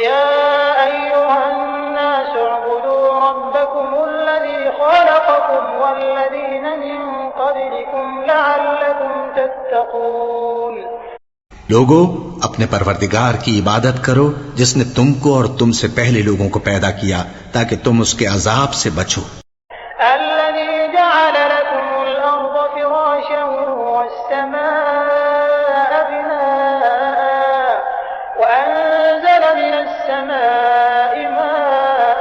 يا أيها الناس اعبدوا ربكم الذي خلقكم والذين من قبلكم لعلكم تتقون. لوگو اپنے پروردگار کی عبادت کرو جس نے تم کو اور تم سے پہلے لوگوں کو پیدا کیا تاکہ تم اس کے عذاب سے بچو. الذي جعل لكم الأرض فراشا والسماء بناء وأنزل من السماء ماء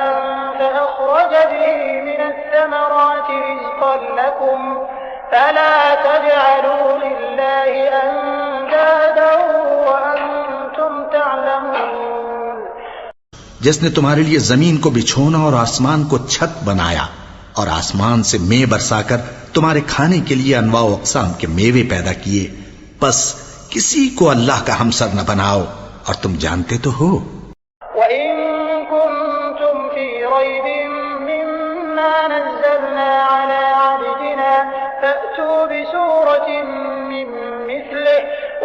فأخرج به من الثمرات رزقا لكم فلا تجعلوا لله أندادا وأنتم تعلمون. جس نے تمہارے لیے زمین کو بچھونا اور آسمان کو چھت بنایا اور آسمان سے مے برسا کر تمہارے کھانے کے لیے انواع و اقسام کے میوے پیدا کیے، پس کسی کو اللہ کا ہمسر نہ بناؤ اور تم جانتے تو ہو. وَإِن كُنتُمْ فِي رَيْبٍ مِّمَّا نَزَّلْنَا عَلَىٰ عَبْدِنَا فَأْتُوا بِسُورَةٍ مِّن مِّثْلِهِ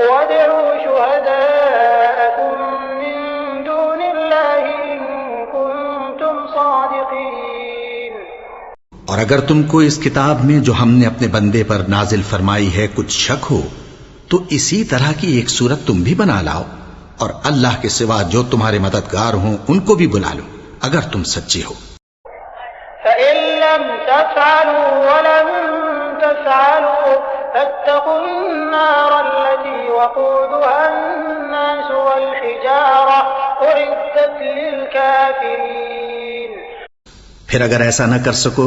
وَادْعُوا شُهَدَاءَكُم مِّن دُونِ اللَّهِ إِن كُنتُمْ صَادِقِينَ. اور اگر تم کو اس کتاب میں جو ہم نے اپنے بندے پر نازل فرمائی ہے کچھ شک ہو تو اسی طرح کی ایک صورت تم بھی بنا لاؤ اور اللہ کے سوا جو تمہارے مددگار ہوں ان کو بھی بلا لو اگر تم سچے ہو. فَإِن لَّمْ تَفْعَلُوا وَلَن تَفْعَلُوا فَاتَّقُوا النَّارَ الَّتِي وَقُودُهَا النَّاسُ وَالْحِجَارَةُ أُعِدَّتْ لِلْكَافِرِينَ. پھر اگر ایسا نہ کر سکو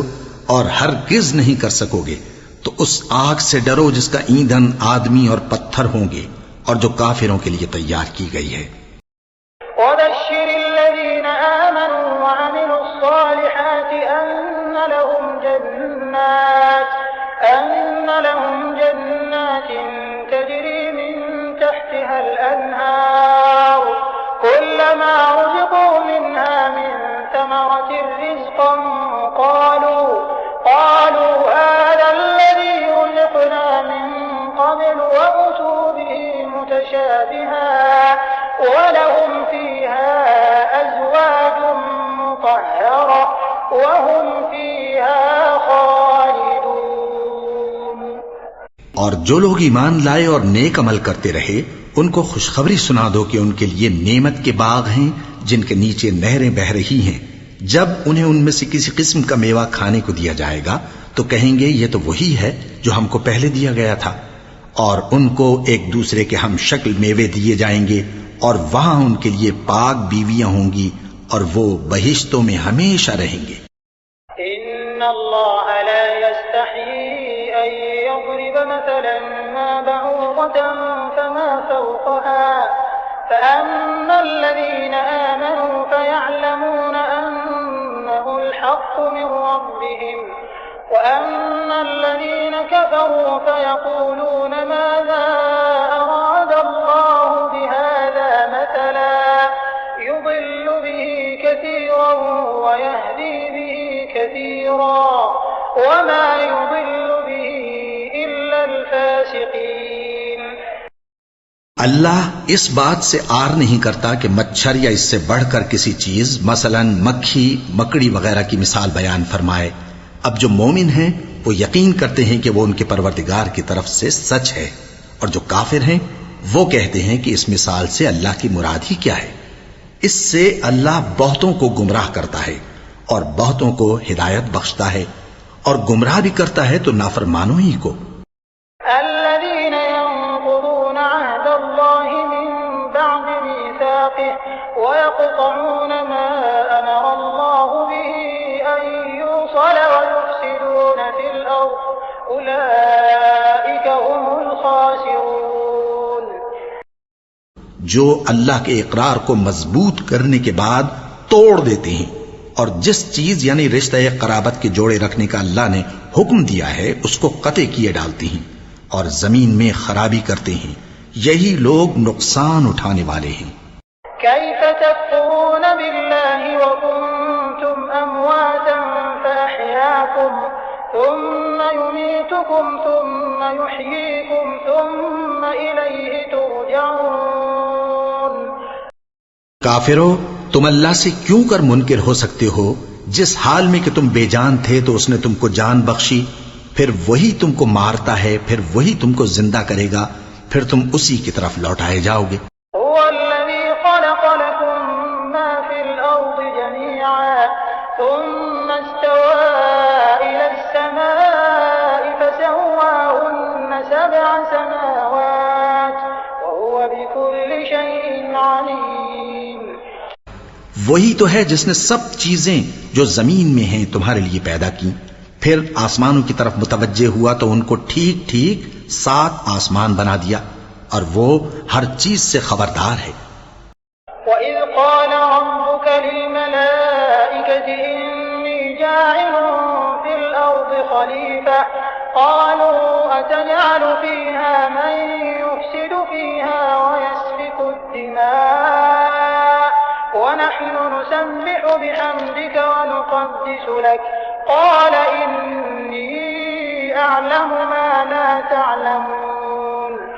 اور ہرگز نہیں کر سکو گے تو اس آگ سے ڈرو جس کا ایندھن آدمی اور پتھر ہوں گے اور جو کافروں کے لیے تیار کی گئی ہے. وَبَشِّرِ الَّذِينَ آمَنُوا وَعَمِلُوا الصَّالِحَاتِ أَنَّ لَهُمْ جَنَّاتٍ تَجْرِي مِن تَحْتِهَا الْأَنْهَارُ كُلَّمَا رُزِقُوا مِنْهَا مِن ثَمَرَةٍ رِّزْقًا قَالُوا هَٰذَا الَّذِي رُزِقْنَا مِن قَبْلُ وَأُتُوا بِهِ مُتَشَابِهًا وَلَهُمْ فِيهَا أَزْوَاجٌ مُّطَهَّرَةٌ وَهُمْ فِيهَا خَالِدُونَ. اور جو لوگ ایمان لائے اور نیک عمل کرتے رہے ان کو خوشخبری سنا دو کہ ان کے لیے نعمت کے باغ ہیں جن کے نیچے نہریں بہہ رہی ہیں. جب انہیں ان میں سے کسی قسم کا میوہ کھانے کو دیا جائے گا تو کہیں گے یہ تو وہی ہے جو ہم کو پہلے دیا گیا تھا، اور ان کو ایک دوسرے کے ہم شکل میوے دیے جائیں گے اور وہاں ان کے لیے پاک بیویاں ہوں گی اور وہ بہشتوں میں ہمیشہ رہیں گے. إِنَّ اللَّهَ لَا يَسْتَحْيِي أَن يَضْرِبَ مَثَلًا مَّا بَعُوضَةً فَمَا فَوْقَهَا فَأَمَّا الَّذِينَ آمَنُوا فَيَعْلَمُونَ أَنَّهُ الْحَقُّ مِن رَّبِّهِمْ وَأَمَّا الَّذِينَ كَفَرُوا فَيَقُولُونَ مَاذَا أَرَادَ اللَّهُ بِهَٰذَا مَثَلًا يُضِلُّ بِهِ كَثِيرًا وَيَهْدِي بِهِ كَثِيرًا وَمَا يُضِلُّ بِهِ إِلَّا الْفَاسِقِينَ. اللہ اس بات سے آر نہیں کرتا کہ مچھر یا اس سے بڑھ کر کسی چیز مثلا مکھی مکڑی وغیرہ کی مثال بیان فرمائے. اب جو مومن ہیں وہ یقین کرتے ہیں کہ وہ ان کے پروردگار کی طرف سے سچ ہے، اور جو کافر ہیں وہ کہتے ہیں کہ اس مثال سے اللہ کی مراد ہی کیا ہے. اس سے اللہ بہتوں کو گمراہ کرتا ہے اور بہتوں کو ہدایت بخشتا ہے، اور گمراہ بھی کرتا ہے تو نافرمانوں ہی کو. الذين ينقضون عهد الله من بعد ميثاقه ويقطعون ما أمر الله به أن يوصل ويفسدون في الأرض أولئك هم الخاسرون. جو اللہ کے اقرار کو مضبوط کرنے کے بعد توڑ دیتے ہیں اور جس چیز یعنی رشتہ قرابت کے جوڑے رکھنے کا اللہ نے حکم دیا ہے اس کو قطع کیے ڈالتے ہیں اور زمین میں خرابی کرتے ہیں، یہی لوگ نقصان اٹھانے والے ہیں. كيف تكفرون بالله وكنتم أمواتا فأحياكم ثم يميتكم ثم يحييكم ثم إليه ترجعون. کافرو، تم اللہ سے کیوں کر منکر ہو سکتے ہو؟ جس حال میں کہ تم بے جان تھے تو اس نے تم کو جان بخشی، پھر وہی تم کو مارتا ہے، پھر وہی تم کو زندہ کرے گا، پھر تم اسی کی طرف لوٹائے جاؤ گے۔ هو الذي خلق لكم ما في الأرض جميعا ثم استوى إلى السماء فسواهن 7 سماوات وهو بكل شيء عليم۔ وہی تو ہے جس نے سب چیزیں جو زمین میں ہیں تمہارے لیے پیدا کی، پھر آسمانوں کی طرف متوجہ ہوا تو ان کو ٹھیک ٹھیک 7 آسمان بنا دیا، اور وہ ہر چیز سے خبردار ہے۔ وَإِذْ قَالَ رَبُّكَ لِلْمَلَائِكَةِ إِنِّي جَاعِلٌ فِي الْأَرْضِ خَلِيفَةً قَالُوا أَتَجْعَلُ فِيهَا مَن يُفْسِدُ فِيهَا وَيَسْفِكُ الدِّمَاءَ وَنَحْنُ نُسَبِّحُ بِحَمْدِكَ وَنُقَدِّسُ لَكَ قَالَ إِنِّي أَعْلَمُ مَا لَا تَعْلَمُونَ۔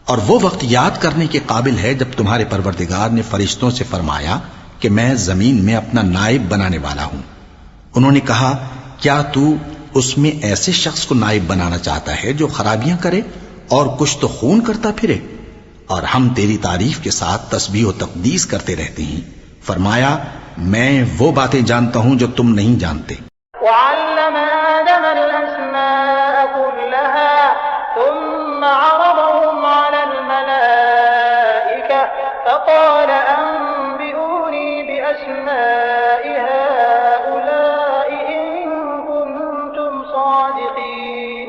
اور وہ وقت یاد کرنے کے قابل ہے جب تمہارے پروردگار نے فرشتوں سے فرمایا کہ میں زمین میں اپنا نائب بنانے والا ہوں۔ انہوں نے کہا، کیا تو اس میں ایسے شخص کو نائب بنانا چاہتا ہے جو خرابیاں کرے اور کچھ تو خون کرتا پھرے؟ اور ہم تیری تعریف کے ساتھ تسبیح و تقدیس کرتے رہتے ہیں۔ فرمایا، میں وہ باتیں جانتا ہوں جو تم نہیں جانتے۔ وعلم آدم الأسماء كلها ثم عرضهم على الملائكة فقال أنبئوني بأسماء هؤلاء إن كنتم صادقين۔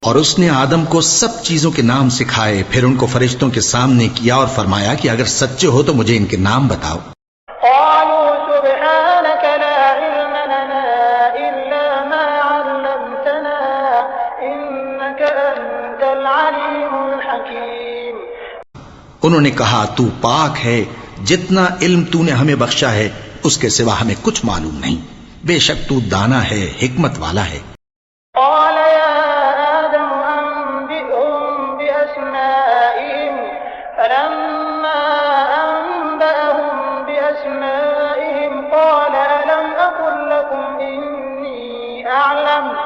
اور اس نے آدم کو سب چیزوں کے نام سکھائے، پھر ان کو فرشتوں کے سامنے کیا اور فرمایا کہ اگر سچے ہو تو مجھے ان کے نام بتاؤ۔ قالوا سبحانك لا علم لنا إلا ما علمتنا إنك أنت العليم الحكيم۔ انہوں نے کہا، تو پاک ہے، جتنا علم تو نے ہمیں بخشا ہے اس کے سوا ہمیں کچھ معلوم نہیں، بے شک تو دانا ہے، حکمت والا ہے۔ قال يا آدم أنبئهم بأسمائهم فلما أنبأهم بأسمائهم قال ألم أقل لكم إني أعلم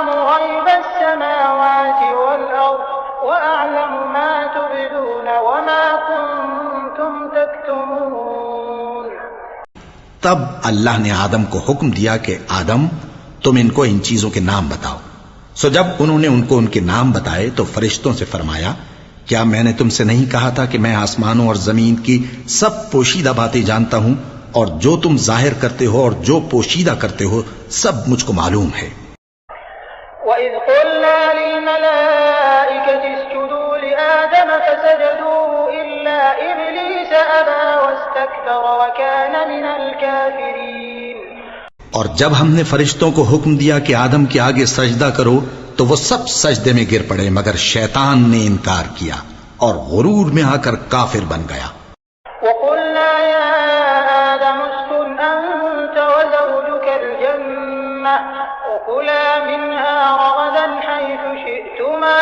غيب السماوات والأرض وأعلم ما تبدون وما كنتم تكتمون۔ تب اللہ نے آدم کو حکم دیا کہ آدم، تم ان کو ان چیزوں کے نام بتاؤ۔ سو جب انہوں نے ان کو ان کے نام بتائے تو فرشتوں سے فرمایا، کیا میں نے تم سے نہیں کہا تھا کہ میں آسمانوں اور زمین کی سب پوشیدہ باتیں جانتا ہوں، اور جو تم ظاہر کرتے ہو اور جو پوشیدہ کرتے ہو سب مجھ کو معلوم ہے۔ وَإِذْ قُلْنَا لِلْمَلَائِكَةِ اسْجُدُوا لِآدَمَ فَسَجَدُوا إِلَّا إِبْلِيسَ أَبَى وَاسْتَكْبَرَ وَكَانَ مِنَ الْكَافِرِينَ۔ اور جب ہم نے فرشتوں کو حکم دیا کہ آدم کے آگے سجدہ کرو تو وہ سب سجدے میں گر پڑے، مگر شیطان نے انکار کیا اور غرور میں آ کر کافر بن گیا۔ وَقُلْنَا يَا آدَمُ اسْكُنْ أَنْتَ وَزَوْجُكَ الْجَنَّةَ وَكُلَا مِنْهَا رَغَدًا حَيْثُ شِئْتُمَا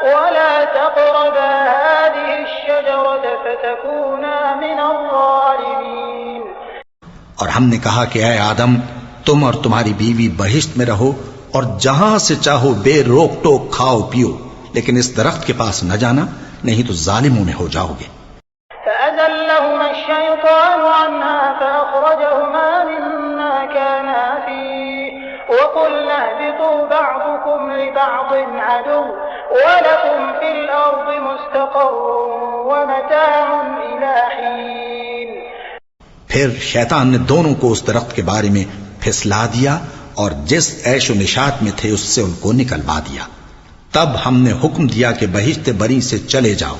وَلَا تَقْرَبَا هَٰذِهِ الشَّجَرَةَ فَتَكُونَا مِنَ الظَّالِمِينَ۔ اور ہم نے کہا کہ اے آدم، تم اور تمہاری بیوی بہشت میں رہو اور جہاں سے چاہو بے روک ٹوک کھاؤ پیو، لیکن اس درخت کے پاس نہ جانا، نہیں تو ظالموں میں ہو جاؤ گے۔ فأزلهما الشيطان عنها فأخرجهما مما كانا فيه وقلنا اهبطوا بعضكم لبعض عدو ولكم في الأرض مستقر ومتاع إلى حين۔ پھر شیطان نے دونوں کو اس درخت کے بارے میں پھسلا دیا اور جس عیش و نشاط میں تھے اس سے ان کو نکلوا دیا۔ تب ہم نے حکم دیا کہ بہشت بری سے چلے جاؤ،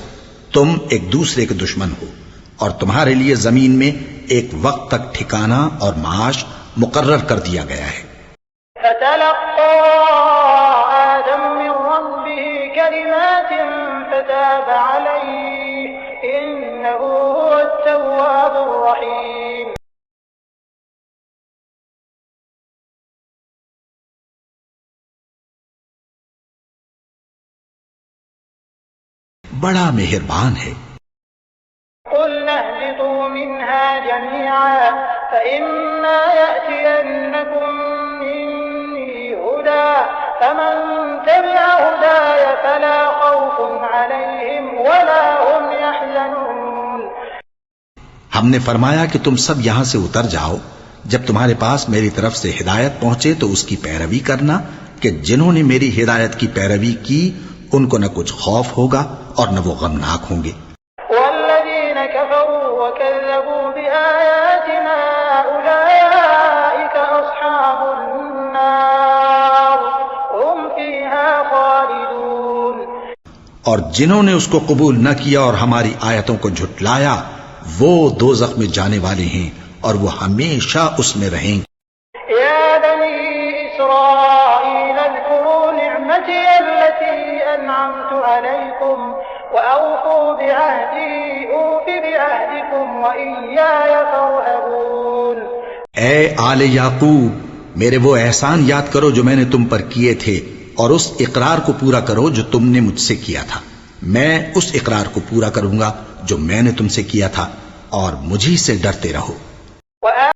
تم ایک دوسرے کے دشمن ہو، اور تمہارے لیے زمین میں ایک وقت تک ٹھکانہ اور معاش مقرر کر دیا گیا ہے۔ فتلقى آدم من ربه كلمات فتاب عليه إنه هو التواب الرحيم۔ بڑا مہربان ہے۔ قلنا منها جميعا فإما يأتينكم مني هدى فمن تبع هداي فلا خوف عليهم ولا هم يحزنون. ہم نے فرمایا کہ تم سب یہاں سے اتر جاؤ. جب تمہارے پاس میری طرف سے ہدایت پہنچے تو اس کی پیروی کرنا کہ جنہوں نے میری ہدایت کی پیروی کی ان کو نہ کچھ خوف ہوگا اور نہ وہ غمناک ہوں گے. والذين كفروا وكذبوا بآياتنا أولئك أصحاب النار هم فيها خالدون. اور جنہوں نے اس کو قبول نہ کیا اور ہماری آیتوں کو جھٹلایا وہ دوزخ میں جانے والے ہیں اور وہ ہمیشہ اس میں رہیں گے. يا بني إسرائيل اذكروا نعمتي التي أنعمت عليكم وأوفوا بعهدي أوف بعهدكم وإياي فارهبون. اے آل یعقوب میرے وہ احسان یاد کرو جو میں نے تم پر کیے تھے اور اس اقرار کو پورا کرو جو تم نے مجھ سے کیا تھا. میں اس اقرار کو پورا کروں گا جو میں نے تم سے کیا تھا اور مجھی سے ڈرتے رہو.